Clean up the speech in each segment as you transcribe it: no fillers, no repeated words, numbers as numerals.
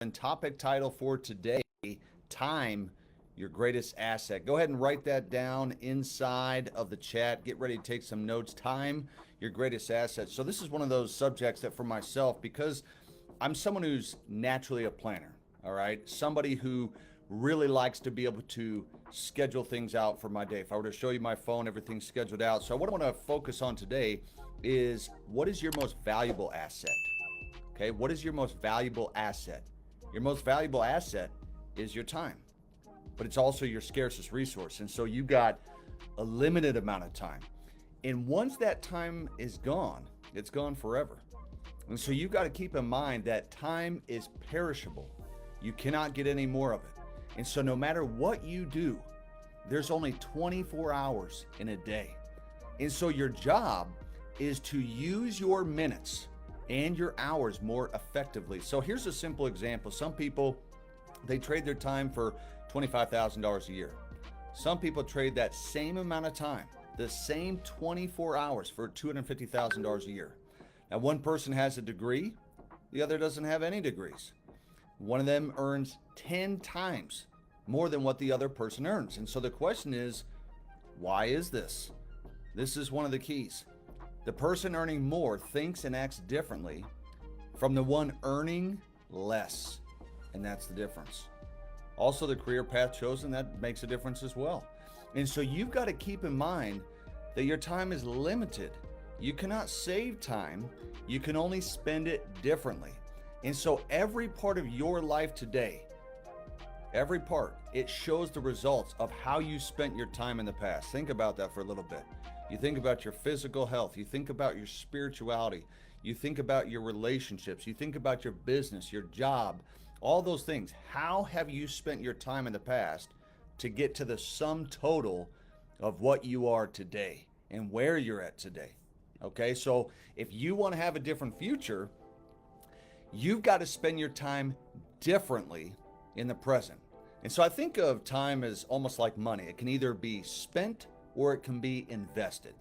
And topic title for today, time, your greatest asset. Go ahead and write that down inside of the chat. Get ready to take some notes. Time, your greatest asset. So this is one of those subjects that for myself, because I'm someone who's naturally a planner, all right? Somebody who really likes to be able to schedule things out for my day. If I were to show you my phone, everything's scheduled out. So what I want to focus on today is, what is your most valuable asset? Okay, what is your most valuable asset? Your most valuable asset is your time, but it's also your scarcest resource. And so you got a limited amount of time. And once that time is gone, it's gone forever. And so you got to keep in mind that time is perishable. You cannot get any more of it. And so no matter what you do, there's only 24 hours in a day. And so your job is to use your minutes and your hours more effectively. So here's a simple example. Some people, they trade their time for $25,000 a year. Some people trade that same amount of time, the same 24 hours, for $250,000 a year. Now, one person has a degree, the other doesn't have any degrees. One of them earns 10 times more than what the other person earns. And so the question is, why is this? This is one of the keys. The person earning more thinks and acts differently from the one earning less. And that's the difference. Also, the career path chosen, that makes a difference as well. And so you've got to keep in mind that your time is limited. You cannot save time. You can only spend it differently. And so every part of your life today, every part, it shows the results of how you spent your time in the past. Think about that for a little bit. You think about your physical health. You think about your spirituality. You think about your relationships. You think about your business, your job, all those things. How have you spent your time in the past to get to the sum total of what you are today and where you're at today? Okay, so if you want to have a different future, you've got to spend your time differently in the present. And so I think of time as almost like money. It can either be spent or it can be invested.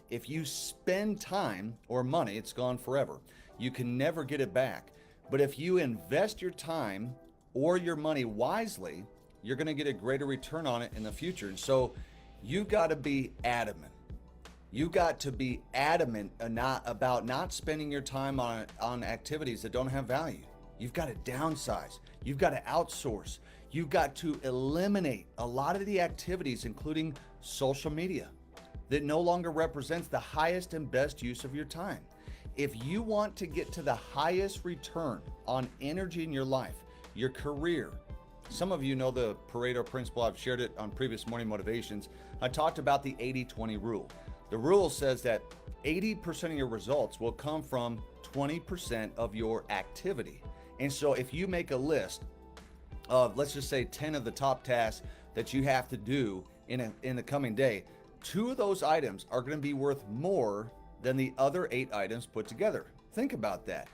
If you spend time or money, it's gone forever. You can never get it back. But if you invest your time or your money wisely, you're going to get a greater return on it in the future. And so you've got to be adamant. You got to be adamant about not spending your time on activities that don't have value. You've got to downsize. You've got to outsource. You've got to eliminate a lot of the activities, including social media, that no longer represents the highest and best use of your time. If you want to get to the highest return on energy in your life, your career, some of you know the Pareto principle. I've shared it on previous morning motivations. I talked about the 80-20 rule. The rule says that 80% of your results will come from 20% of your activity. And so if you make a list of, let's just say, 10 of the top tasks that you have to do in the coming day, 2 of those items are going to be worth more than the other 8 items put together. Think about that.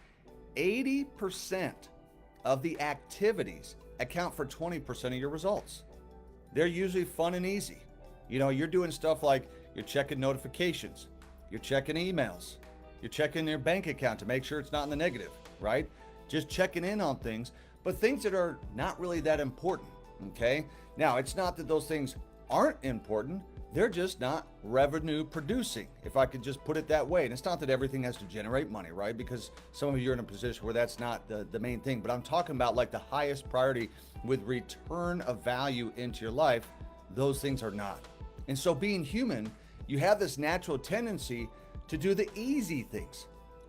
80% of the activities account for 20% of your results. They're usually fun and easy. You know, you're doing stuff like you're checking notifications, you're checking emails, you're checking your bank account to make sure it's not in the negative, right? Just checking in on things, but things that are not really that important, okay? Now, it's not that those things aren't important, they're just not revenue producing, if I could just put it that way. And it's not that everything has to generate money, right? Because some of you are in a position where that's not the main thing, but I'm talking about like the highest priority with return of value into your life. Those things are not. And so being human, you have this natural tendency to do the easy things,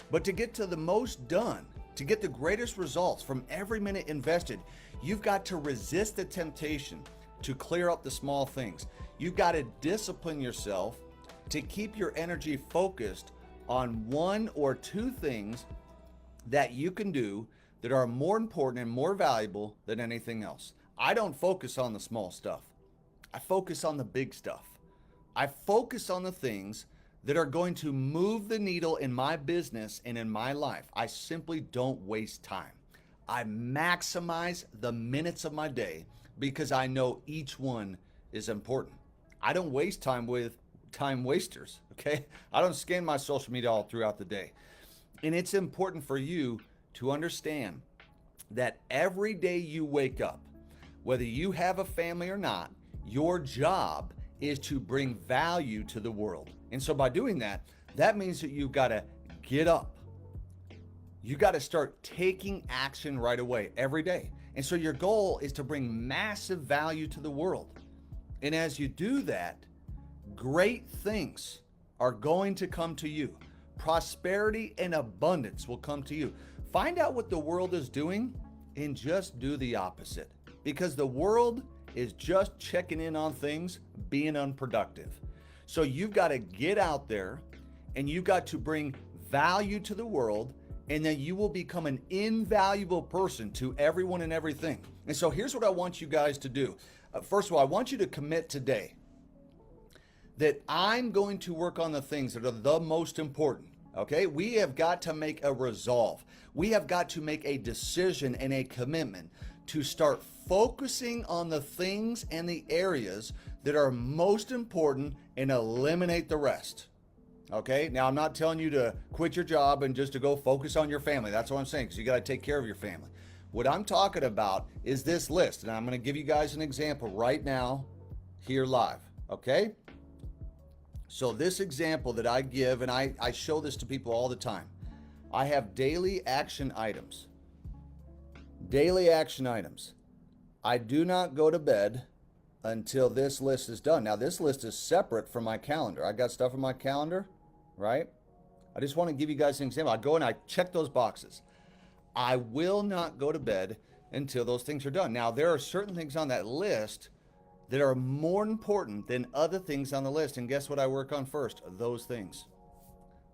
but to get to the most done, to get the greatest results from every minute invested, you've got to resist the temptation to clear up the small things. You've got to discipline yourself to keep your energy focused on 1 or 2 things that you can do that are more important and more valuable than anything else. I don't focus on the small stuff. I focus on the big stuff. I focus on the things that are going to move the needle in my business and in my life. I simply don't waste time. I maximize the minutes of my day because I know each one is important. I don't waste time with time wasters, okay? I don't scan my social media all throughout the day. And it's important for you to understand that every day you wake up, whether you have a family or not, your job is to bring value to the world. And so by doing that, that means that you've got to get up. You got to start taking action right away every day. And so your goal is to bring massive value to the world. And as you do that, great things are going to come to you. Prosperity and abundance will come to you. Find out what the world is doing and just do the opposite, because the world is just checking in on things, being unproductive. So you've got to get out there and you've got to bring value to the world, and then you will become an invaluable person to everyone and everything. And so here's what I want you guys to do. First of all, I want you to commit today that I'm going to work on the things that are the most important. Okay? We have got to make a resolve. We have got to make a decision and a commitment to start focusing on the things and the areas that are most important and eliminate the rest. Okay? Now, I'm not telling you to quit your job and just to go focus on your family. That's what I'm saying, because you got to take care of your family. What I'm talking about is this list, and I'm going to give you guys an example right now here live. Okay? So this example that I give, and I show this to people all the time. I have daily action items. Daily action items. I do not go to bed until this list is done. Now, this list is separate from my calendar. I got stuff in my calendar, right? I just want to give you guys an example. I go and I check those boxes. I will not go to bed until those things are done. Now, there are certain things on that list that are more important than other things on the list. And guess what I work on first? Those things.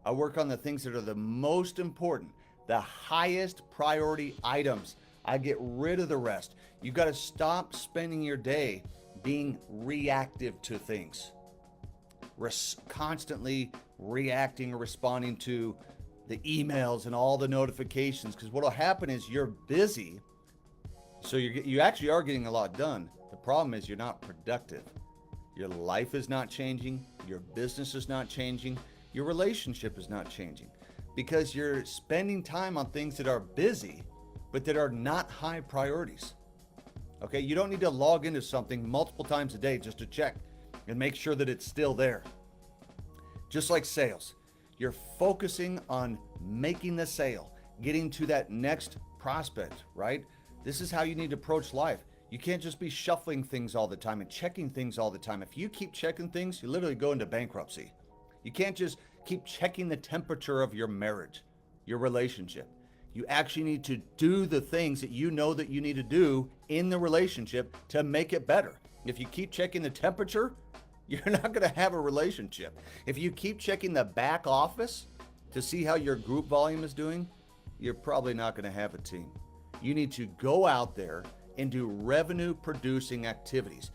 I work on the things that are the most important, the highest priority items. I get rid of the rest. You've got to stop spending your day being reactive to things. Constantly reacting or responding to the emails and all the notifications, because what will happen is you're busy, so you actually are getting a lot done. The problem is you're not productive. Your life is not changing. Your business is not changing. Your relationship is not changing, because you're spending time on things that are busy, but that are not high priorities. Okay, you don't need to log into something multiple times a day just to check and make sure that it's still there. Just like sales, you're focusing on making the sale, getting to that next prospect, right? This is how you need to approach life. You can't just be shuffling things all the time and checking things all the time. If you keep checking things, you literally go into bankruptcy. You can't just keep checking the temperature of your marriage, your relationship. You actually need to do the things that you know that you need to do in the relationship to make it better. If you keep checking the temperature, you're not going to have a relationship. If you keep checking the back office to see how your group volume is doing, you're probably not going to have a team. You need to go out there and do revenue producing activities.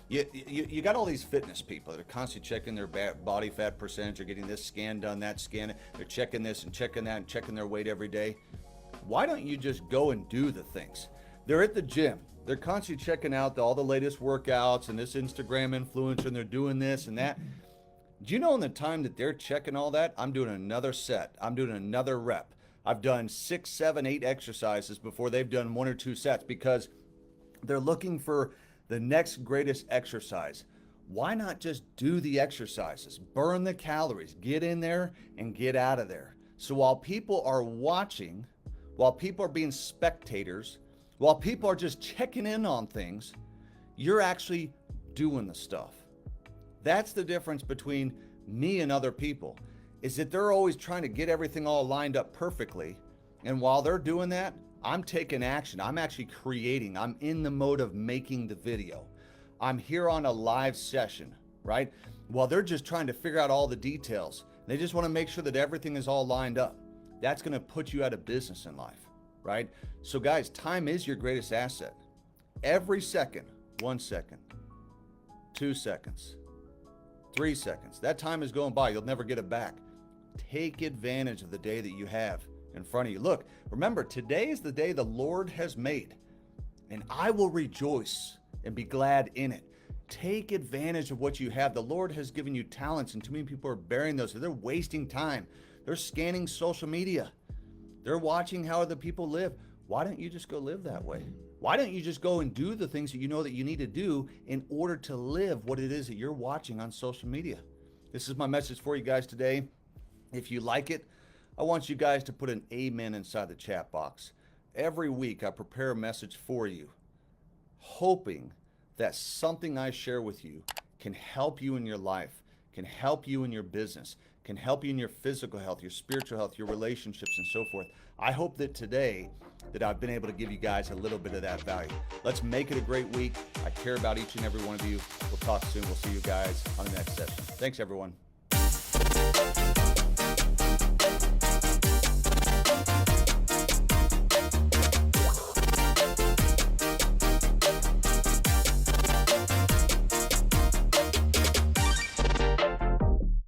You got all these fitness people that are constantly checking their body fat percentage, or getting this scan done, that scan. They're checking this and checking that and checking their weight every day. Why don't you just go and do the things? They're at the gym. They're constantly checking out all the latest workouts and this Instagram influencer, and they're doing this and that. Do you know in the time that they're checking all that, I'm doing another set. I'm doing another rep. I've done 6, 7, 8 exercises before they've done 1 or 2 sets, because they're looking for the next greatest exercise. Why not just do the exercises, burn the calories, get in there and get out of there? So while people are watching, while people are being spectators, while people are just checking in on things, you're actually doing the stuff. That's the difference between me and other people, is that they're always trying to get everything all lined up perfectly. And while they're doing that, I'm taking action. I'm actually creating. I'm in the mode of making the video. I'm here on a live session, right? While they're just trying to figure out all the details. They just want to make sure that everything is all lined up. That's going to put you out of business in life, right? So guys, time is your greatest asset. Every second, 1 second, 2 seconds, 3 seconds. That time is going by. You'll never get it back. Take advantage of the day that you have in front of you. Look, remember, today is the day the Lord has made, and I will rejoice and be glad in it. Take advantage of what you have. The Lord has given you talents, and too many people are burying those. So they're wasting time. They're scanning social media. They're watching how other people live. why don't you just go live that way? Why don't you just go and do the things that you know that you need to do in order to live what it is that you're watching on social media? This is my message for you guys today. If you like it, I want you guys to put an amen inside the chat box. Every week I prepare a message for you, hoping that something I share with you can help you in your life, can help you in your business, can help you in your physical health, your spiritual health, your relationships, and so forth. I hope that today that I've been able to give you guys a little bit of that value. Let's make it a great week. I care about each and every one of you. We'll talk soon. We'll see you guys on the next session. Thanks, everyone.